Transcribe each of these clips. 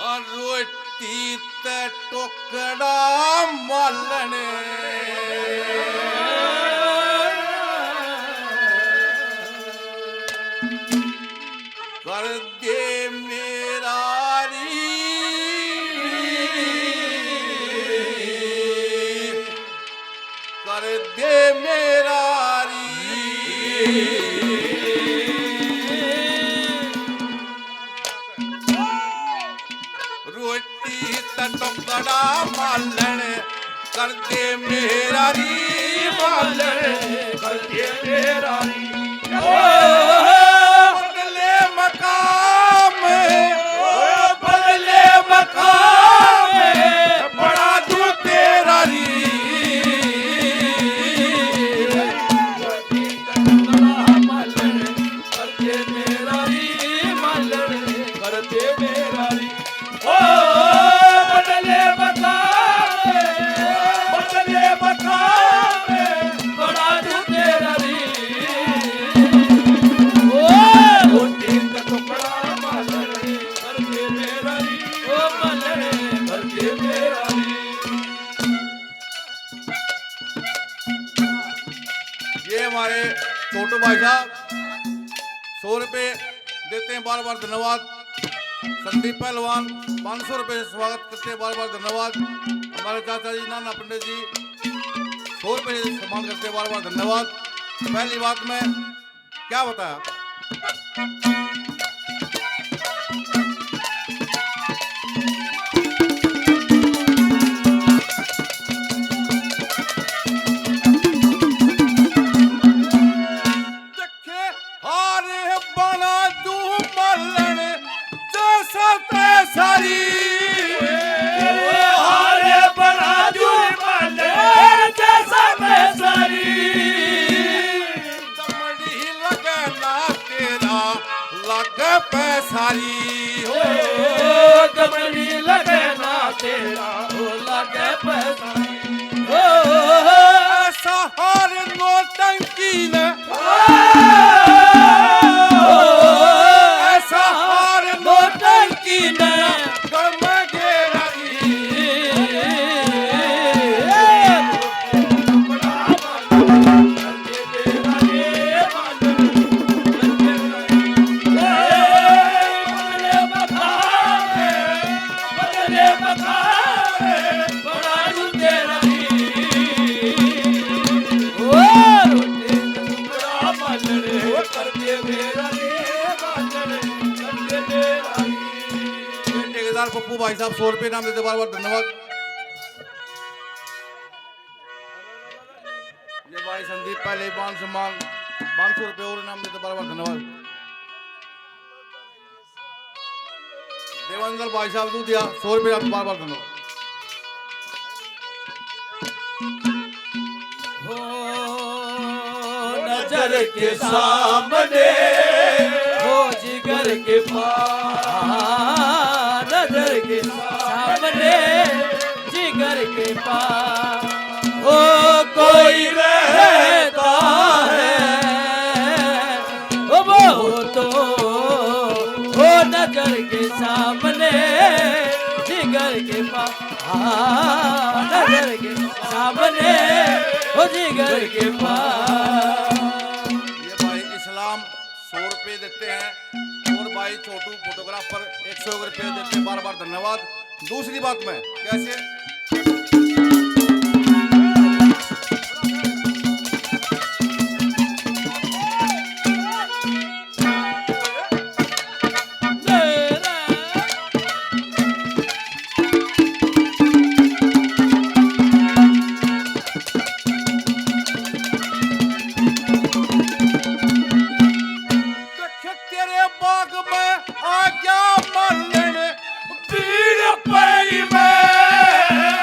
और रोटी ते टुकड़ा मालने कर दे मेरा री कर दे मेरा री रोटी ते टुकड़ा मालन कर दे मेरा री मालन कर दे मेरा री बदले मकाम बड़ा दूं तेरा री मालन कर दे मेरा री मालन कर दे मेरा री ओ बदले मकाम बड़ा दूं तेरा री ओ रोटी का टुकड़ा मालन कर दे मेरा री ओ मालन कर दे मेरा री। ये हमारे छोटू भाई साहब 100 रुपए देते हैं, बार बार धन्यवाद। संदीप पहलवान 500 रुपए से स्वागत करते हैं, बार बार धन्यवाद। हमारे चाचा जी नाना पंडित जी 100 रुपए से सम्मान करते हैं, बार बार धन्यवाद। पहली बात में क्या बताया, हारे बना दू मलन जैसा तैसारी हारे बना दूं मालन जैसा पैसारी दमड़ी लगना तेरा लग पैसारी ओ दमड़ी लगना तेरा हो लगे पैसारी ओ ऐसा हार नौटंकी ने ऐसा हार नौटंकी ने गम गेरा ठेकेदार पप्पू भाई साहब 100 रुपए नाम देते, बार बार धन्यवाद। ये भाई संदीप पहले मान सम्मान 500 रुपए और नाम देते, बार बार धन्यवाद। देवेंद्र भाई साहब दूधिया 100 रुपए नाम, बार बार धन्यवाद। नजर के सामने हो जिगर के पास नजर के सामने जिगर के पास ओ कोई रहता है ओ वो तो हो नजर के सामने जिगर के पास नजर के सामने हो जिगर के पास। ये भाई इस्लाम 100 रुपए देते हैं और भाई छोटू फोटोग्राफर 100 रुपए देते हैं, बार बार धन्यवाद। दूसरी बात में कैसे तेरे बाग में आ गया मलन पीर पई में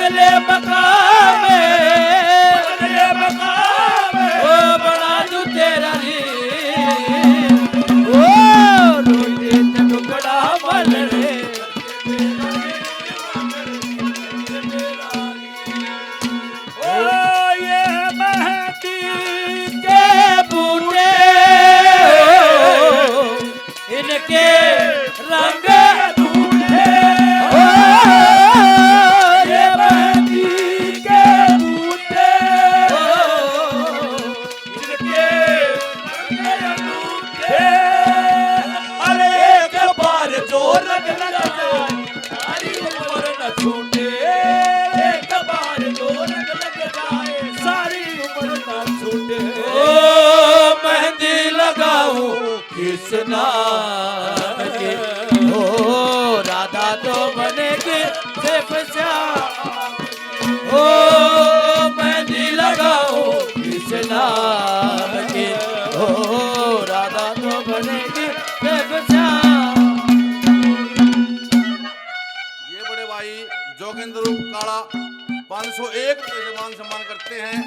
बदले मकाम बदले मकाम ओ बना दूं तेरा री ओ रोटी का टुकड़ा मलड़े ओ ये मेहंदी के बूटे इनके रंग ढूंढे ओ ये मेहंदी के बूटे इनके रंग ढूंढे अरे एक बार जो रंग लगा सारी उम्र न छूटे एक बार जो रंग लग जाए सारी उम्र न छूटे ओ मेहंदी लगाऊं किस नाम की ओ राधा तो बनेगी सिर्फ श्याम ओ मेहंदी लगाऊं किस नाम की ओ राधा तो बनेगी सिर्फ श्याम ये बड़े भाई जोगेंद्र रूप काला 501 रुपये से मान सम्मान करते हैं,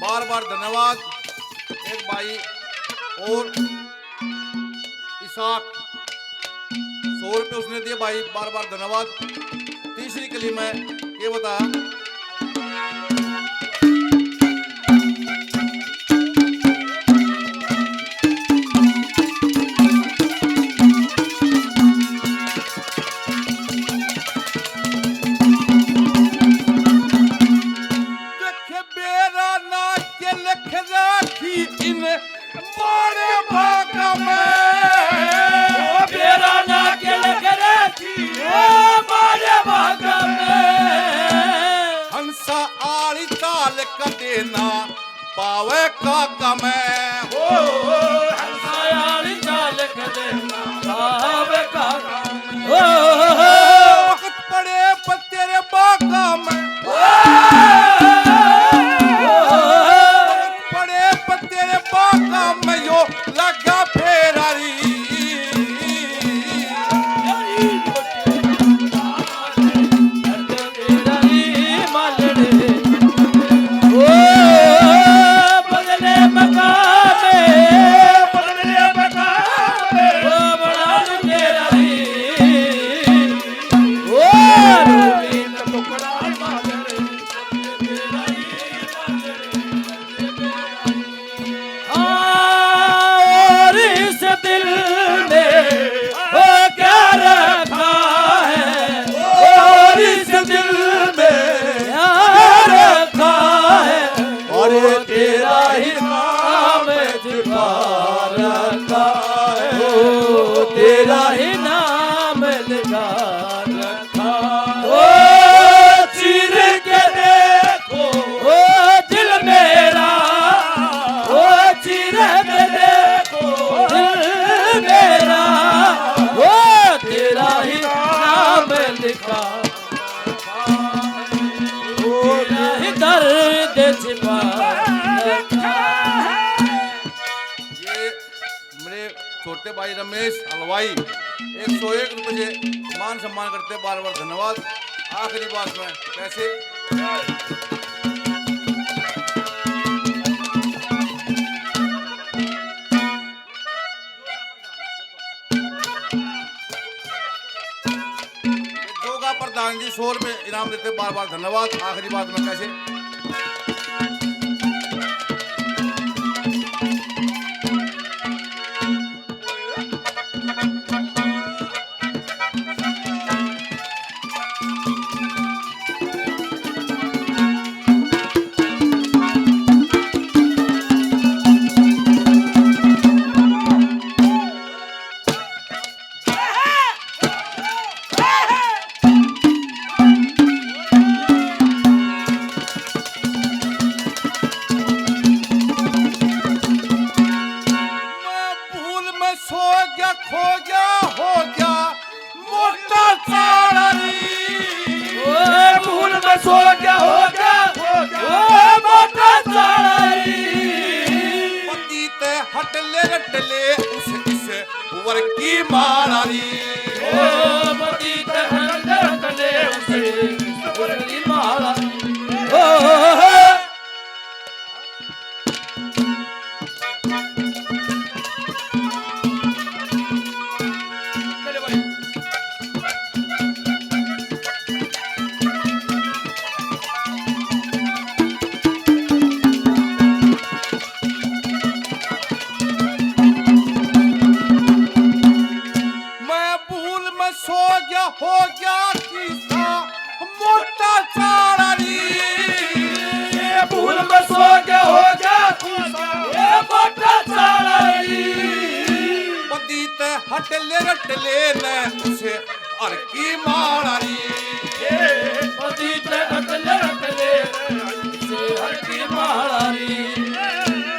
बार बार धन्यवाद। एक भाई और इसाक 100 रुपये उसने दिए भाई, बार बार धन्यवाद। तीसरी कली में ये बताया इन बड़े भाग में मेरा ना के लग रखी ओ बड़े भाग में हंसा आड़ी ताल कदे ना पावे का कमे ओ हंसायाली चाल कदे पावे का ओ वक्त पड़े पर तेरे बागा में तेरे बागा में यो लगा फेरारी बदले मकाम बदले मकाम ओ बना दूं तेरा री ओ रोटी का टुकड़ा मालड़े तेरा री और इस दिल में ओ क्या रखा है और इस दिल में क्या रखा है और तेरा ही नाम छिपा रखा है ओ तेरा ही नाम लिखा रखा ओ चीर के देखो ओ दिल मेरा ओ चीर के देखो दिल मेरा ओ तेरा ही नाम लिखा तेरा ही दर्द छिपा रखा ये मेरे छोटे भाई रमेश हलवाई 101 रुपये से मान सम्मान करते हैं, बार बार धन्यवाद। आखिरी बात में पैसे जोगा प्रधान जी 100 रुपये इनाम देते हैं, बार बार धन्यवाद। आखिरी बात में कैसे रट लेना तुझे हर की मालारी पति ते अटले अटले से हर की मालारी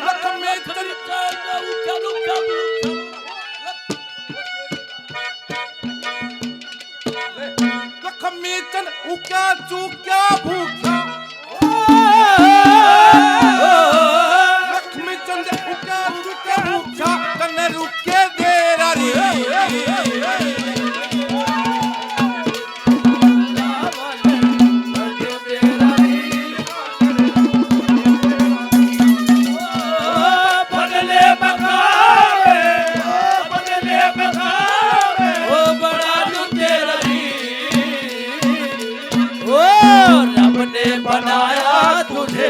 लक्ष्मी चंद लक्ष्मी चंद उक्या चूक्या भूख्या लक्ष्मी चंद उक्या चूक्या भूख्या कन्ने रुके देरारी बनाया तुझे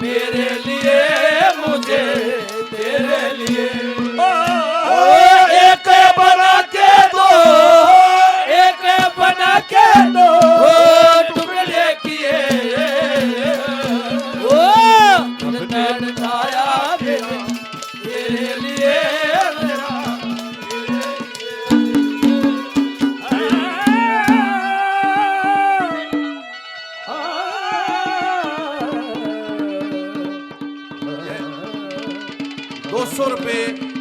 मेरे लिए मुझे तेरे लिए एक बना के दो एक बना के दो टुकड़े किए तुमने बनाया तेरे लिए ₹200